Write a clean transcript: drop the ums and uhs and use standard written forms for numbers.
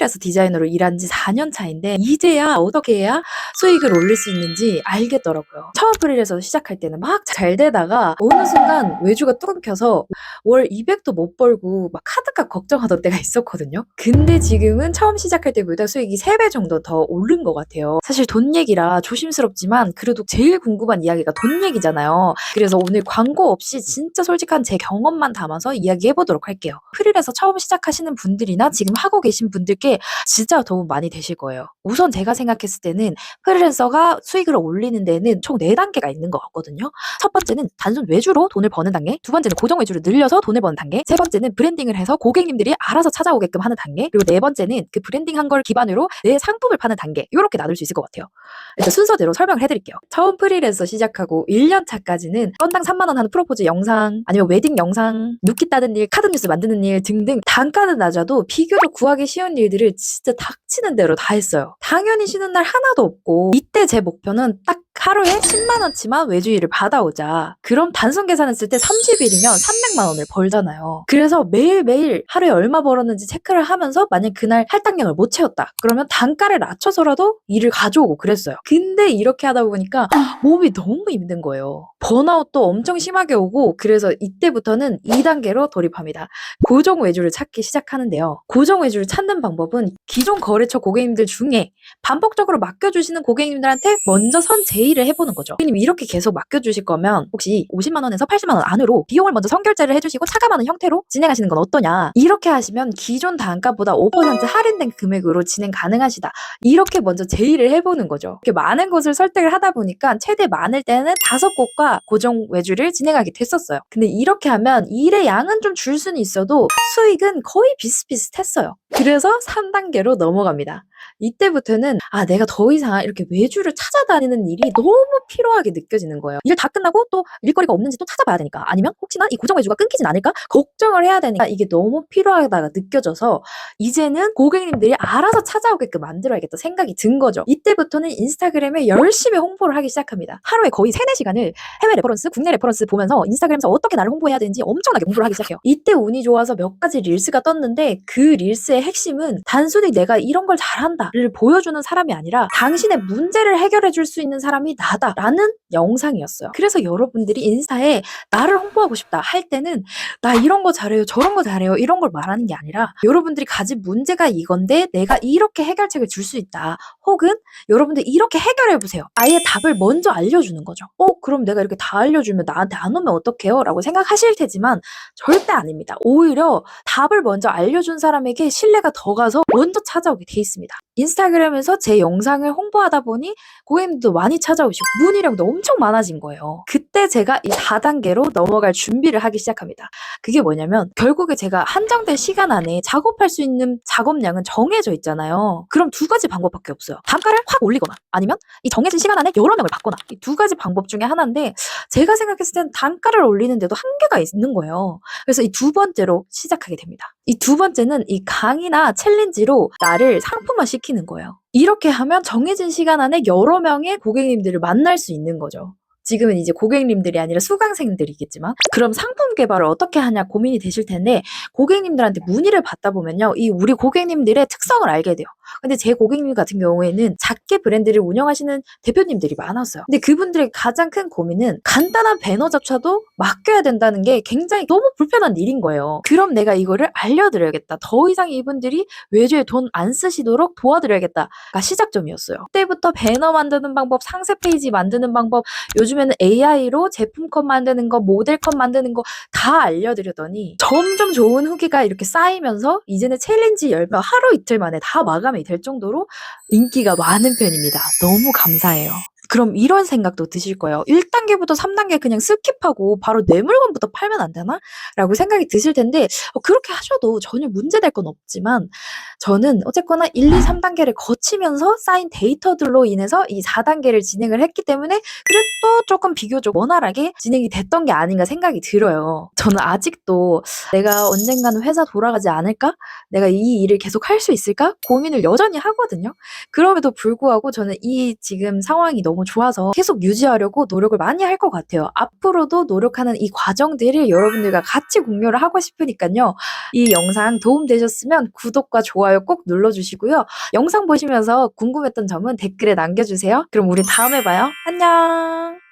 프리랜서 디자이너로 일한 지 4년 차인데 이제야 어떻게 해야 수익을 올릴 수 있는지 알겠더라고요. 처음 프리랜서 시작할 때는 막 잘 되다가 어느 순간 외주가 뚝 끊겨서 월 200도 못 벌고 막 카드값 걱정하던 때가 있었거든요. 근데 지금은 처음 시작할 때보다 수익이 3배 정도 더 오른 것 같아요. 사실 돈 얘기라 조심스럽지만 그래도 제일 궁금한 이야기가 돈 얘기잖아요. 그래서 오늘 광고 없이 진짜 솔직한 제 경험만 담아서 이야기해보도록 할게요. 프리랜서 처음 시작하시는 분들이나 지금 하고 계신 분들께 진짜 도움 많이 되실 거예요. 우선 제가 생각했을 때는 프리랜서가 수익을 올리는 데는 총 4단계가 있는 것 같거든요. 첫 번째는 단순 외주로 돈을 버는 단계, 두 번째는 고정 외주를 늘려서 돈을 버는 단계, 세 번째는 브랜딩을 해서 고객님들이 알아서 찾아오게끔 하는 단계, 그리고 네 번째는 그 브랜딩한 걸 기반으로 내 상품을 파는 단계, 이렇게 나눌 수 있을 것 같아요. 일단 순서대로 설명을 해드릴게요. 처음 프리랜서 시작하고 1년 차까지는 건당 3만 원 하는 프로포즈 영상, 아니면 웨딩 영상, 누키 따는 일, 카드 뉴스 만드는 일 등등 단가는 낮아도 비교적 구하기 쉬운 일들을 진짜 닥치는 대로 다 했어요. 당연히 쉬는 날 하나도 없고, 이때 제 목표는 딱 하루에 10만 원치만 외주 일을 받아오자. 그럼 단순 계산했을 때 30일이면 300만 원을 벌잖아요. 그래서 매일매일 하루에 얼마 벌었는지 체크를 하면서 만약 그날 할당량을 못 채웠다. 그러면 단가를 낮춰서라도 일을 가져오고 그랬어요. 근데 이렇게 하다 보니까 몸이 너무 힘든 거예요. 번아웃도 엄청 심하게 오고, 그래서 이때부터는 2단계로 돌입합니다. 고정 외주를 찾기 시작하는데요. 고정 외주를 찾는 방법은 기존 거래처 고객님들 중에 반복적으로 맡겨주시는 고객님들한테 먼저 선제의를 해보는 거죠. 고객님 이렇게 계속 맡겨주실 거면 혹시 50만 원에서 80만 원 안으로 비용을 먼저 선결제를 해주시고 차감하는 형태로 진행하시는 건 어떠냐. 이렇게 하시면 기존 단가보다 5% 할인된 금액으로 진행 가능하시다. 이렇게 먼저 제의를 해보는 거죠. 이렇게 많은 곳을 설득을 하다 보니까 최대 많을 때는 5곳과 고정 외주를 진행하게 됐었어요. 근데 이렇게 하면 일의 양은 좀 줄 수는 있어도 수익은 거의 비슷비슷했어요. 그래서 3단계로 넘어갑니다. 이때부터는 내가 더 이상 이렇게 외주를 찾아다니는 일이 너무 피로하게 느껴지는 거예요. 일 다 끝나고 또 일거리가 없는지 또 찾아봐야 되니까, 아니면 혹시나 이 고정 외주가 끊기진 않을까 걱정을 해야 되니까 이게 너무 피로하다가 느껴져서 이제는 고객님들이 알아서 찾아오게끔 만들어야겠다 생각이 든 거죠. 이때부터는 인스타그램에 열심히 홍보를 하기 시작합니다. 하루에 거의 3, 4시간을 해외 레퍼런스, 국내 레퍼런스 보면서 인스타그램에서 어떻게 나를 홍보해야 되는지 엄청나게 공부를 하기 시작해요. 이때 운이 좋아서 몇 가지 릴스가 떴는데, 그 릴스의 핵심은 단순히 내가 이런 걸 잘한다를 보여주는 사람이 아니라 당신의 문제를 해결해 줄 수 있는 사람이 나다라는 영상이었어요. 그래서 여러분들이 인스타에 나를 홍보하고 싶다 할 때는 나 이런 거 잘해요, 저런 거 잘해요, 이런 걸 말하는 게 아니라 여러분들이 가진 문제가 이건데 내가 이렇게 해결책을 줄 수 있다, 혹은 여러분들 이렇게 해결해 보세요, 아예 답을 먼저 알려주는 거죠. 그럼 내가 이렇게 다 알려주면 나한테 안 오면 어떡해요? 라고 생각하실 테지만 절대 아닙니다. 오히려 답을 먼저 알려준 사람에게 신뢰가 더 가서 먼저 찾아오게 돼 있습니다. 인스타그램에서 제 영상을 홍보하다 보니 고객님도 많이 찾아오시고 문의량도 엄청 많아진 거예요. 그때 제가 이 4단계로 넘어갈 준비를 하기 시작합니다. 그게 뭐냐면, 결국에 제가 한정된 시간 안에 작업할 수 있는 작업량은 정해져 있잖아요. 그럼 2가지 방법밖에 없어요. 단가를 확 올리거나, 아니면 이 정해진 시간 안에 여러 명을 받거나, 이 2가지 방법 중에 하나인데, 제가 생각했을 땐 단가를 올리는데도 한계가 있는 거예요. 그래서 이 2번째로 시작하게 됩니다. 이 2번째는 이 강의나 챌린지로 나를 상품화 시키는 거예요. 이렇게 하면 정해진 시간 안에 여러 명의 고객님들을 만날 수 있는 거죠. 지금은 이제 고객님들이 아니라 수강생들이겠지만, 그럼 상품 개발을 어떻게 하냐 고민이 되실 텐데, 고객님들한테 문의를 받다 보면요, 이 우리 고객님들의 특성을 알게 돼요. 근데 제 고객님 같은 경우에는 작게 브랜드를 운영하시는 대표님들이 많았어요. 근데 그분들의 가장 큰 고민은 간단한 배너조차도 맡겨야 된다는 게 굉장히 너무 불편한 일인 거예요. 그럼 내가 이거를 알려드려야겠다, 더 이상 이분들이 외주에 돈 안 쓰시도록 도와드려야겠다가 시작점이었어요. 그때부터 배너 만드는 방법, 상세 페이지 만드는 방법, 요즘에는 AI로 제품컷 만드는 거, 모델컷 만드는 거 다 알려드렸더니 점점 좋은 후기가 이렇게 쌓이면서 이제는 챌린지 열면 하루 이틀 만에 다 마감이 될 정도로 인기가 많은 편입니다. 너무 감사해요. 그럼 이런 생각도 드실 거예요. 1단계부터 3단계 그냥 스킵하고 바로 내 물건부터 팔면 안 되나? 라고 생각이 드실 텐데, 그렇게 하셔도 전혀 문제될 건 없지만, 저는 어쨌거나 1, 2, 3단계를 거치면서 쌓인 데이터들로 인해서 이 4단계를 진행을 했기 때문에 그래도 조금 비교적 원활하게 진행이 됐던 게 아닌가 생각이 들어요. 저는 아직도 내가 언젠가는 회사 돌아가지 않을까? 내가 이 일을 계속 할 수 있을까? 고민을 여전히 하거든요. 그럼에도 불구하고 저는 이 지금 상황이 너무 너무 좋아서 계속 유지하려고 노력을 많이 할 것 같아요. 앞으로도 노력하는 이 과정들을 여러분들과 같이 공유를 하고 싶으니까요. 이 영상 도움되셨으면 구독과 좋아요 꼭 눌러주시고요. 영상 보시면서 궁금했던 점은 댓글에 남겨주세요. 그럼 우리 다음에 봐요. 안녕!